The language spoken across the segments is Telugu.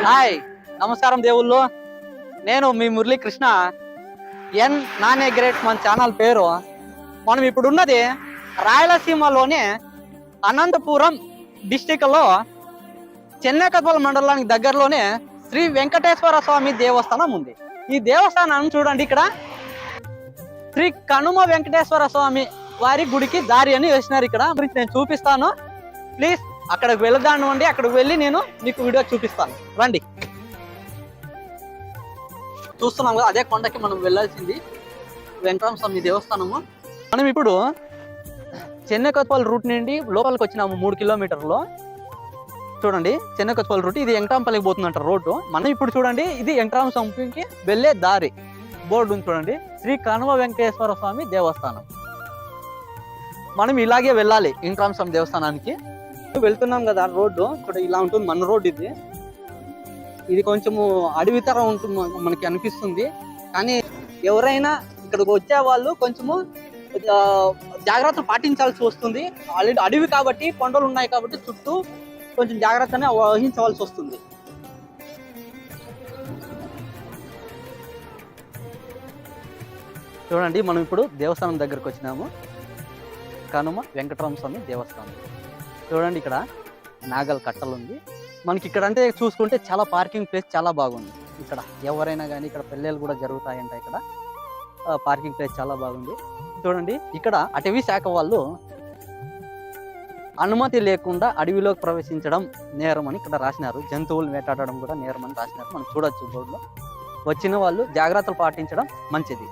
హాయ్, నమస్కారం దేవుళ్ళు. నేను మీ మురళీ కృష్ణ. ఎన్ నాన్ ఏ గ్రేట్ మన ఛానల్ పేరు. మనం ఇప్పుడు ఉన్నది రాయలసీమలోని అనంతపురం డిస్టిక్లో చెన్నకపల్లి మండలానికి దగ్గరలోనే శ్రీ వెంకటేశ్వర స్వామి దేవస్థానం ఉంది. ఈ దేవస్థానం చూడండి, ఇక్కడ శ్రీ కనుమ వెంకటేశ్వర స్వామి వారి గుడికి దారి అని వేసినారు. ఇక్కడ నేను చూపిస్తాను, ప్లీజ్ అక్కడికి వెళ్దాను అండి. అక్కడికి వెళ్ళి నేను మీకు వీడియో చూపిస్తాను, రండి. చూస్తున్నాం కదా, అదే కొండకి మనం వెళ్ళాల్సింది వెంకటేశ్వర స్వామి దేవస్థానము. మనం ఇప్పుడు చెన్నకపల్లి రూట్ నుండి లోపలికి వచ్చినాము 3 కిలోమీటర్లు. చూడండి, చెన్నకపల్లి రూట్ ఇది వెంకటంపల్లికి పోతుందంట రోడ్డు. మనం ఇప్పుడు చూడండి, ఇది వెంకటరామ స్వామికి వెళ్ళే దారి బోర్డు ఉంది చూడండి, శ్రీ కనుమ వెంకటేశ్వర స్వామి దేవస్థానం. మనం ఇలాగే వెళ్ళాలి వెంకటరామ స్వామి దేవస్థానానికి. వెళ్తున్నాం కదా రోడ్డు, ఇక్కడ ఇలా ఉంటుంది మన రోడ్డు. ఇది కొంచెము అడవి తరం ఉంటుంది మనకి అనిపిస్తుంది, కానీ ఎవరైనా ఇక్కడికి వచ్చే వాళ్ళు కొంచెము జాగ్రత్తలు పాటించాల్సి వస్తుంది. ఆల్రెడీ అడవి కాబట్టి, కొండలు ఉన్నాయి కాబట్టి చుట్టూ కొంచెం జాగ్రత్తనే వహించవలసి వస్తుంది. చూడండి, మనం ఇప్పుడు దేవస్థానం దగ్గరకు వచ్చినాము, కనుమ వెంకటరామ స్వామి దేవస్థానం. చూడండి, ఇక్కడ నాగల్ కట్టలు ఉంది మనకి. ఇక్కడ అంటే చూసుకుంటే చాలా పార్కింగ్ ప్లేస్ చాలా బాగుంది. ఇక్కడ ఎవరైనా కానీ ఇక్కడ పెళ్ళిళ్ళు కూడా జరుగుతాయంట. ఇక్కడ పార్కింగ్ ప్లేస్ చాలా బాగుంది. చూడండి, ఇక్కడ అటవీ శాఖ వాళ్ళు అనుమతి లేకుండా అడవిలోకి ప్రవేశించడం నేరం అని ఇక్కడ రాసినారు. జంతువులు వేటాడడం కూడా నేరం అని రాసినారు. మనం చూడొచ్చు బోర్డులో. వచ్చిన వాళ్ళు జాగ్రత్తలు పాటించడం మంచిది.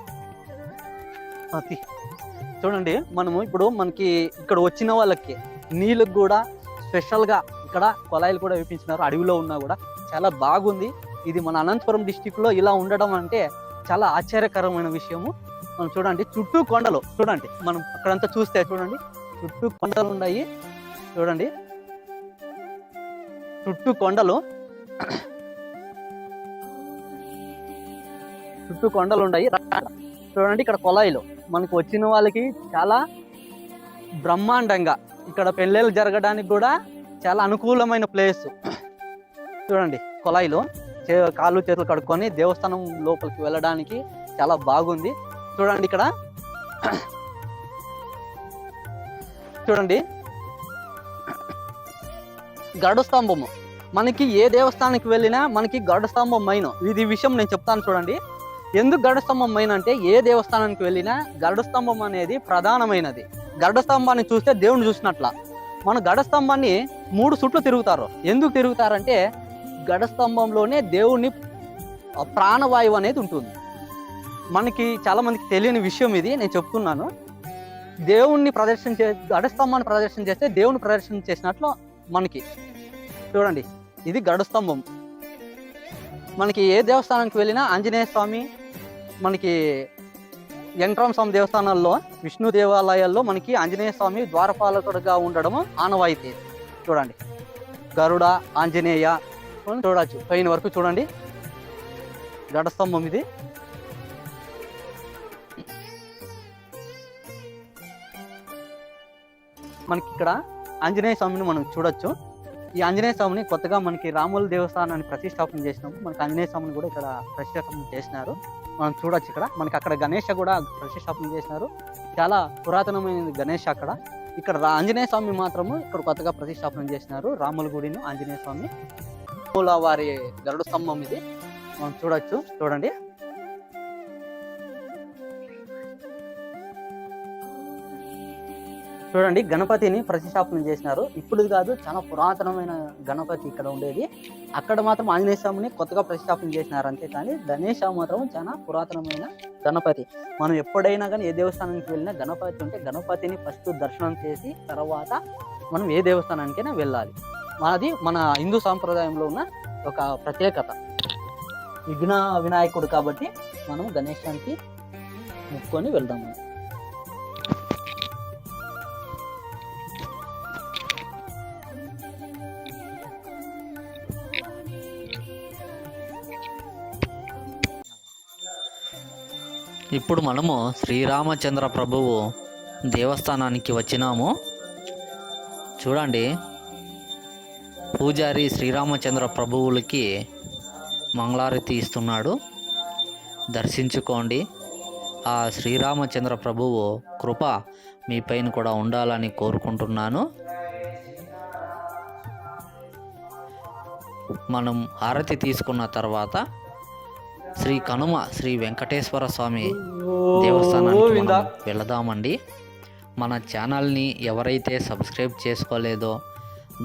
చూడండి, మనము ఇప్పుడు మనకి ఇక్కడ వచ్చిన వాళ్ళకి నీళ్ళకు కూడా స్పెషల్గా ఇక్కడ కొలాయిలు కూడా వేపించినారు. అడవిలో ఉన్నా కూడా చాలా బాగుంది. ఇది మన అనంతపురం డిస్టిక్లో ఇలా ఉండడం అంటే చాలా ఆశ్చర్యకరమైన విషయము. మనం చూడండి, చుట్టూ కొండలు. చూడండి, మనం అక్కడంతా చూస్తే చూడండి, చుట్టూ కొండలు ఉన్నాయి. చూడండి, చుట్టూ కొండలు, చుట్టూ కొండలు ఉన్నాయి. చూడండి, ఇక్కడ కొలాయిలు మనకు వచ్చిన వాళ్ళకి చాలా బ్రహ్మాండంగా ఇక్కడ పెళ్ళిళ్ళు జరగడానికి కూడా చాలా అనుకూలమైన ప్లేస్. చూడండి, కొలాయిలు కాళ్ళు చేతులు కడుక్కొని దేవస్థానం లోపలికి వెళ్ళడానికి చాలా బాగుంది. చూడండి, ఇక్కడ చూడండి గరుడ స్తంభము. మనకి ఏ దేవస్థానానికి వెళ్ళినా మనకి గరుడ స్తంభం మెయిన్. ఇది విషయం నేను చెప్తాను. చూడండి, ఎందుకు గరుడ స్తంభం మెయిన్ అంటే, ఏ దేవస్థానానికి వెళ్ళినా గరుడ స్తంభం అనేది ప్రధానమైనది. గరుడ స్తంభాన్ని చూస్తే దేవుని చూసినట్ల. మన గరుడ స్తంభాన్ని 3 చుట్లు తిరుగుతారు. ఎందుకు తిరుగుతారంటే, గరుడ స్తంభంలోనే దేవుని ప్రాణవాయువు అనేది ఉంటుంది. మనకి చాలా మందికి తెలియని విషయం ఇది, నేను చెప్తున్నాను. దేవుణ్ణి గరుడ స్తంభాన్ని ప్రదర్శన చేస్తే దేవుని ప్రదర్శన చేసినట్లు మనకి. చూడండి, ఇది గరుడ స్తంభం. మనకి ఏ దేవస్థానానికి వెళ్ళినా ఆంజనేయ స్వామి, మనకి వెంకటరామ స్వామి దేవస్థానాల్లో, విష్ణు దేవాలయాల్లో మనకి ఆంజనేయ స్వామి ద్వారపాలకుడుగా ఉండడము ఆనవాయితీ. చూడండి, గరుడ, ఆంజనేయ చూడవచ్చు పైన వరకు. చూడండి, గరుడ స్తంభం ఇది. మనకి ఇక్కడ ఆంజనేయ స్వామిని మనం చూడొచ్చు. ఈ ఆంజనేయ స్వామిని కొత్తగా మనకి రాముల దేవస్థానాన్ని ప్రతిష్టాపన చేసినప్పుడు మనకి ఆంజనేయ స్వామిని కూడా ఇక్కడ ప్రతిష్టాపన చేసినారు. మనం చూడొచ్చు. ఇక్కడ మనకి అక్కడ గణేష కూడా ప్రతిష్టాపన చేసినారు. చాలా పురాతనమైన గణేష అక్కడ. ఇక్కడ ఆంజనేయ స్వామి మాత్రము ఇక్కడ కొత్తగా ప్రతిష్టాపన చేసినారు. రాముల గుడిను ఆంజనేయ స్వామి వారి గరుడ స్తంభం ఇది మనం చూడొచ్చు. చూడండి, చూడండి, గణపతిని ప్రతిష్టాపన చేసినారు. ఇప్పుడు కాదు, చాలా పురాతనమైన గణపతి ఇక్కడ ఉండేది. అక్కడ మాత్రం ఆంజనేయ స్వామిని కొత్తగా ప్రతిష్టాపన చేసినారు అంతే. కానీ గణేష మాత్రం చాలా పురాతనమైన గణపతి. మనం ఎప్పుడైనా కానీ ఏ దేవస్థానానికి వెళ్ళినా గణపతి ఉంటే గణపతిని ఫస్ట్ దర్శనం చేసి తర్వాత మనం ఏ దేవస్థానానికైనా వెళ్ళాలి. అది మన హిందూ సాంప్రదాయంలో ఉన్న ఒక ప్రత్యేకత. వినాయకుడు కాబట్టి మనం గణేశానికి ముక్కొని వెళ్దాము. ఇప్పుడు మనము శ్రీరామచంద్ర ప్రభువు దేవస్థానానికి వచ్చినాము. చూడండి, పూజారి శ్రీరామచంద్ర ప్రభువులకి మంగళారతి ఇస్తున్నాడు, దర్శించుకోండి. ఆ శ్రీరామచంద్ర ప్రభువు కృప మీ పైన కూడా ఉండాలని కోరుకుంటున్నాను. మనం హారతి తీసుకున్న తర్వాత శ్రీ కనుమ శ్రీ వెంకటేశ్వర స్వామి దేవస్థానానికి మనం వెళదామండి. మన ఛానల్ని ఎవరైతే సబ్స్క్రైబ్ చేసుకోలేదో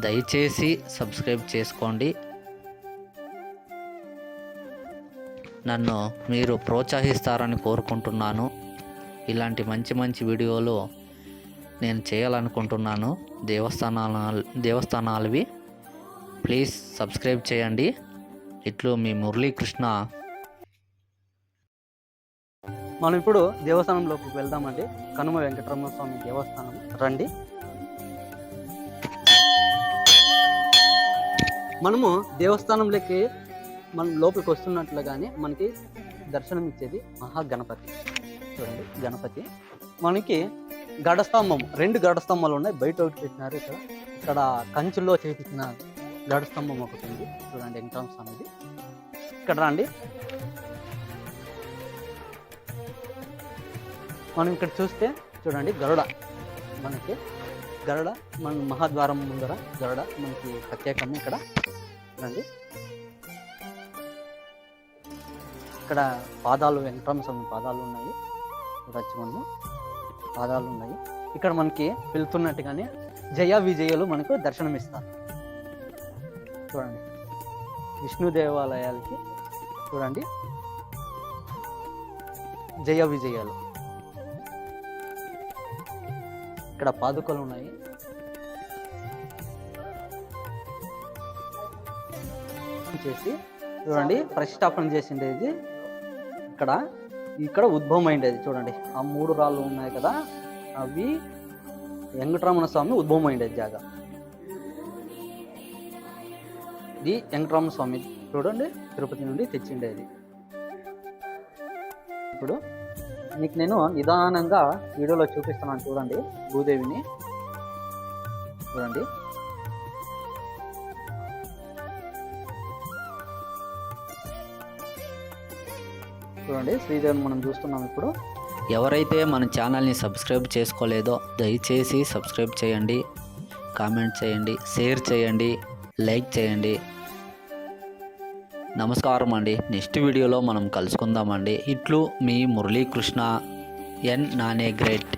దయచేసి సబ్స్క్రైబ్ చేసుకోండి. నన్ను మీరు ప్రోత్సహిస్తారని కోరుకుంటున్నాను. ఇలాంటి మంచి మంచి వీడియోలు నేను చేయాలనుకుంటున్నాను. దేవస్థానాలవి ప్లీజ్ సబ్స్క్రైబ్ చేయండి. ఇట్లు మీ మురళీకృష్ణ. మనం ఇప్పుడు దేవస్థానంలోకి వెళ్దామండి. కనుమ వెంకటరమణ స్వామి దేవస్థానం రండి. మనము దేవస్థానంలోకి మనం లోపలికి వస్తున్నట్లుగానే మనకి దర్శనం ఇచ్చేది మహాగణపతి. చూడండి, గణపతి. మనకి గడస్తంభం, 2 గడస్తంభాలు ఉన్నాయి. బయట ఒకటి పెట్టినారు. ఇక్కడ కంచుల్లో చేపించిన గడస్తంభం ఒకటి ఉంది. చూడండి, వెంకటరమణ స్వామిది. ఇక్కడ రండి. మనం ఇక్కడ చూస్తే చూడండి, గరుడ. మనకి గరుడ మన మహాద్వారం ముందర గరుడ మనకి ప్రత్యేకము. ఇక్కడ రండి. ఇక్కడ పాదాలు, వెంకటరమణ స్వామి పాదాలు ఉన్నాయి. చూడొచ్చు, మనము పాదాలు ఉన్నాయి. ఇక్కడ మనకి వెళ్తున్నట్టుగానే జయ విజయలు మనకు దర్శనమిస్తారు. చూడండి, విష్ణు దేవాలయాలకి చూడండి జయ విజయాలు. ఇక్కడ పాదుకలు ఉన్నాయి. చేసి చూడండి, ప్రతిష్టాపన చేసిండేది ఇక్కడ ఉద్భవం అయిండేది. చూడండి, ఆ 3 రాళ్ళు ఉన్నాయి కదా, అవి వెంకటరమణ స్వామి ఉద్భవం అయిండేది జాగా. ఇది వెంకటరమణ స్వామి చూడండి, తిరుపతి నుండి తెచ్చిండేది. ఇప్పుడు మీకు నేను నిదానంగా వీడియోలో చూపిస్తున్నాను. చూడండి, భూదేవిని చూడండి. చూడండి, శ్రీదేవిని మనం చూస్తున్నాం. ఇప్పుడు ఎవరైతే మన ఛానల్ని సబ్స్క్రైబ్ చేసుకోలేదో దయచేసి సబ్స్క్రైబ్ చేయండి, కామెంట్ చేయండి, షేర్ చేయండి, లైక్ చేయండి. నమస్కారం అండి. నెక్స్ట్ వీడియోలో మనం కలుసుకుందామండి. ఇట్లు మీ మురళీకృష్ణ, ఎన్ నానే గ్రేట్.